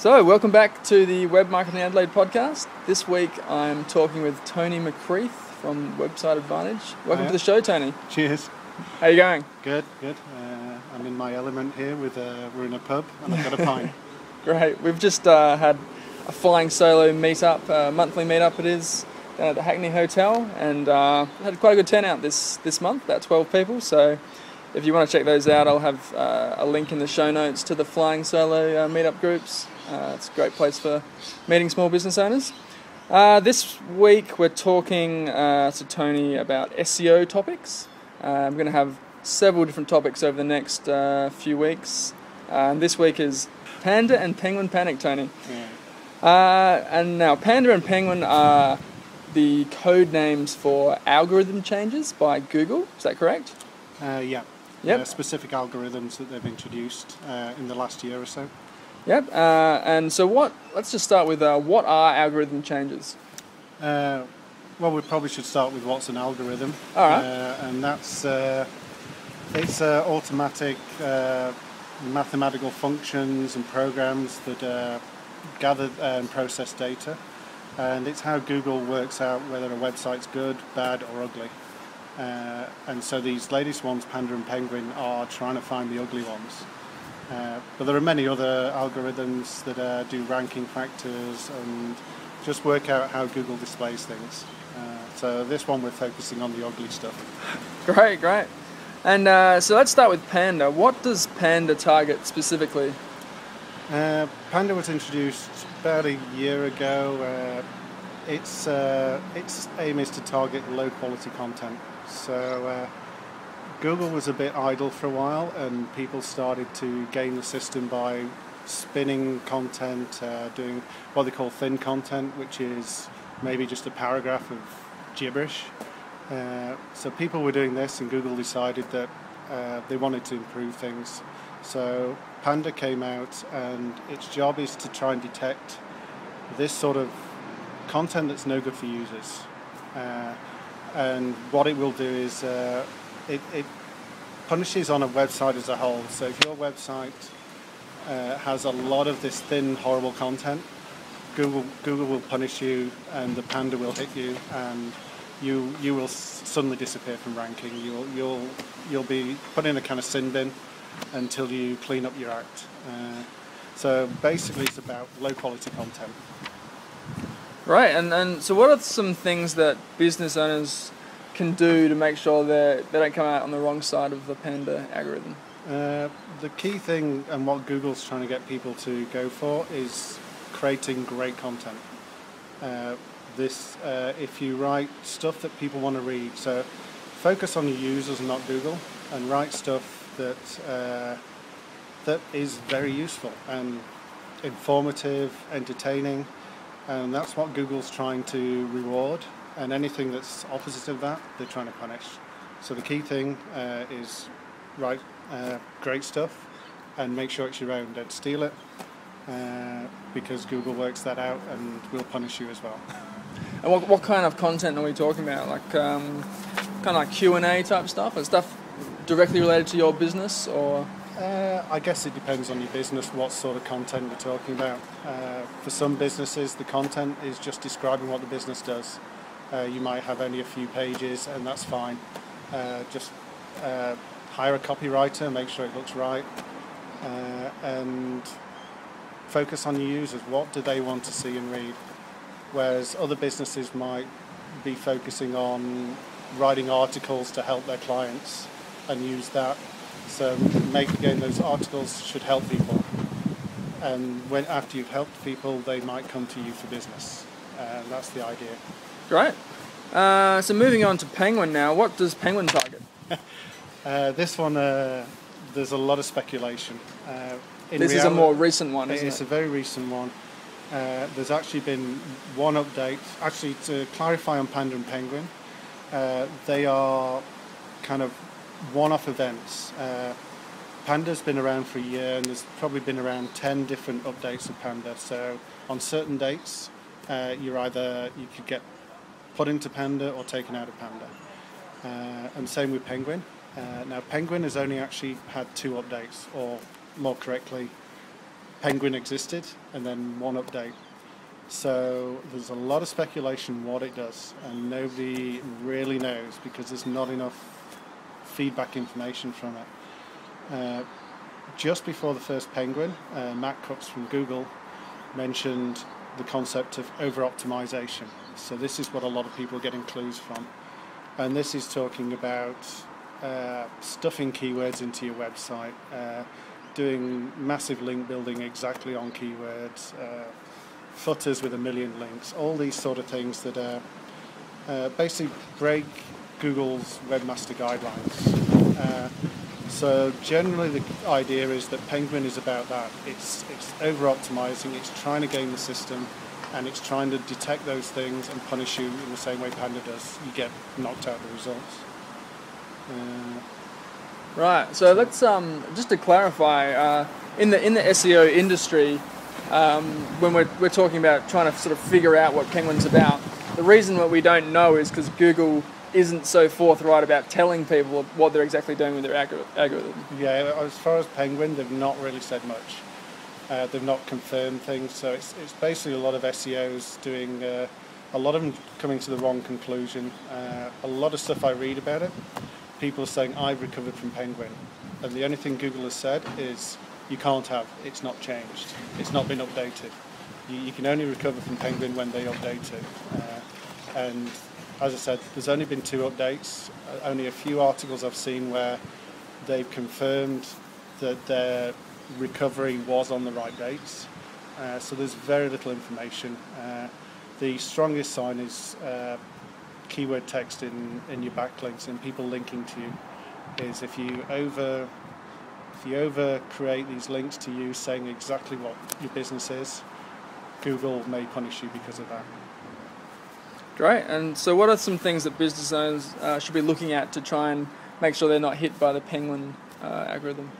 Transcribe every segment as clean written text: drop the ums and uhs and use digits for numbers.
So, welcome back to the Web Marketing Adelaide podcast. This week I'm talking with Tony McCreath from Website Advantage. Welcome to the show, Tony. Cheers. How are you going? Good. I'm in my element here we're in a pub and I've got a pint. Great. We've just had a flying solo meetup, monthly meetup it is, down at the Hackney Hotel, and had quite a good turnout this month, about 12 people. So if you want to check those out, I'll have a link in the show notes to the flying solo meetup groups. It's a great place for meeting small business owners. This week we're talking to Tony about SEO topics. I'm going to have several different topics over the next few weeks. This week is Panda and Penguin Panic, Tony. Yeah. And now Panda and Penguin are the code names for algorithm changes by Google. Is that correct? Yeah. Yep. Specific algorithms that they've introduced in the last year or so. Yep. And so let's just start with what are algorithm changes? Well, we probably should start with what's an algorithm. All right. And that's it's automatic mathematical functions and programs that gather and process data. And it's how Google works out whether a website's good, bad or ugly. And so these latest ones, Panda and Penguin, are trying to find the ugly ones. But there are many other algorithms that do ranking factors and just work out how Google displays things. So this one we're focusing on the ugly stuff. Great. And so let's start with Panda. What does Panda target specifically? Panda was introduced about a year ago. Its aim is to target low quality content. So Google was a bit idle for a while and people started to game the system by spinning content, doing what they call thin content, which is maybe just a paragraph of gibberish. So people were doing this and Google decided that they wanted to improve things. So Panda came out and its job is to try and detect this sort of content that's no good for users. And what it will do is it punishes on a website as a whole. So if your website has a lot of this thin, horrible content, Google will punish you, and the Panda will hit you, and you will suddenly disappear from ranking. You'll be put in a kind of sin bin until you clean up your act. So basically, it's about low quality content. Right, and so what are some things that business owners can do to make sure they don't come out on the wrong side of the Panda algorithm? The key thing, and what Google's trying to get people to go for, is creating great content. If you write stuff that people want to read, so focus on your users and not Google, and write stuff that is very useful and informative, entertaining, and that's what Google's trying to reward. And anything that's opposite of that, they're trying to punish. So the key thing is write great stuff and make sure it's your own. Don't steal it because Google works that out and will punish you as well. And what kind of content are we talking about? Like kind of like Q&A type stuff, or stuff directly related to your business, or? I guess it depends on your business, what sort of content we're talking about. For some businesses, the content is just describing what the business does. You might have only a few pages, and that's fine. Just hire a copywriter, make sure it looks right, and focus on your users. What do they want to see and read? Whereas other businesses might be focusing on writing articles to help their clients and use that. So again, those articles should help people. And after you've helped people, they might come to you for business. That's the idea. Great. So moving on to Penguin now. What does Penguin target? This one, there's a lot of speculation. This is a more recent one, isn't it? It's a very recent one. There's actually been one update. Actually, to clarify on Panda and Penguin, they are kind of one-off events. Panda's been around for a year, and there's probably been around 10 different updates of Panda. So on certain dates, you could get put into Panda or taken out of Panda. And same with Penguin. Now Penguin has only actually had 2 updates, or more correctly, Penguin existed and then one update. So there's a lot of speculation what it does, and nobody really knows because there's not enough feedback information from it. Just before the first Penguin, Matt Cooks from Google mentioned the concept of over-optimization. So this is what a lot of people are getting clues from. And this is talking about stuffing keywords into your website, doing massive link building exactly on keywords, footers with 1 million links, all these sort of things that basically break Google's webmaster guidelines. So generally the idea is that Penguin is about that. It's over-optimizing, it's trying to game the system, and it's trying to detect those things and punish you in the same way Panda does. You get knocked out the results. Right, so let's just to clarify, in the SEO industry, when we're talking about trying to sort of figure out what Penguin's about, the reason that we don't know is because Google isn't so forthright about telling people what they're exactly doing with their algorithm. Yeah, as far as Penguin, they've not really said much. They've not confirmed things, so it's basically a lot of SEOs doing, a lot of them coming to the wrong conclusion. A lot of stuff I read about it, people are saying, I've recovered from Penguin. And the only thing Google has said is, you can't have, it's not changed, it's not been updated. You can only recover from Penguin when they update it. And as I said, there's only been 2 updates, only a few articles I've seen where they've confirmed that their recovery was on the right dates. So there's very little information. The strongest sign is keyword text in your backlinks and people linking to you. Is if you over create these links to you saying exactly what your business is, Google may punish you because of that. Great. And so what are some things that business owners should be looking at to try and make sure they're not hit by the Penguin algorithm?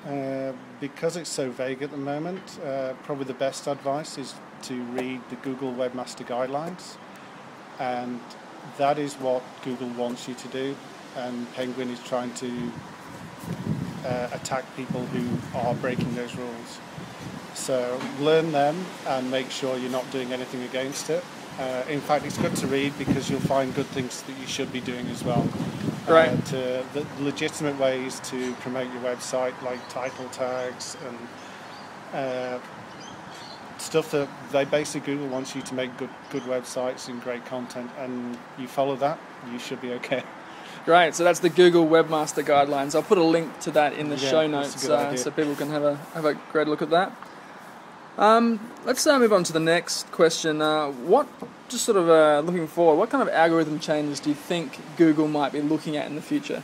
Because it's so vague at the moment, probably the best advice is to read the Google Webmaster Guidelines, and that is what Google wants you to do, and Penguin is trying to attack people who are breaking those rules. So learn them and make sure you're not doing anything against it. In fact, it's good to read because you'll find good things that you should be doing as well. Right. The legitimate ways to promote your website, like title tags and stuff that Google wants you to make good websites and great content, and you follow that, you should be okay. Great, so that's the Google Webmaster Guidelines. I'll put a link to that in the show notes so people can have a great look at that. Let's move on to the next question. Looking forward, what kind of algorithm changes do you think Google might be looking at in the future?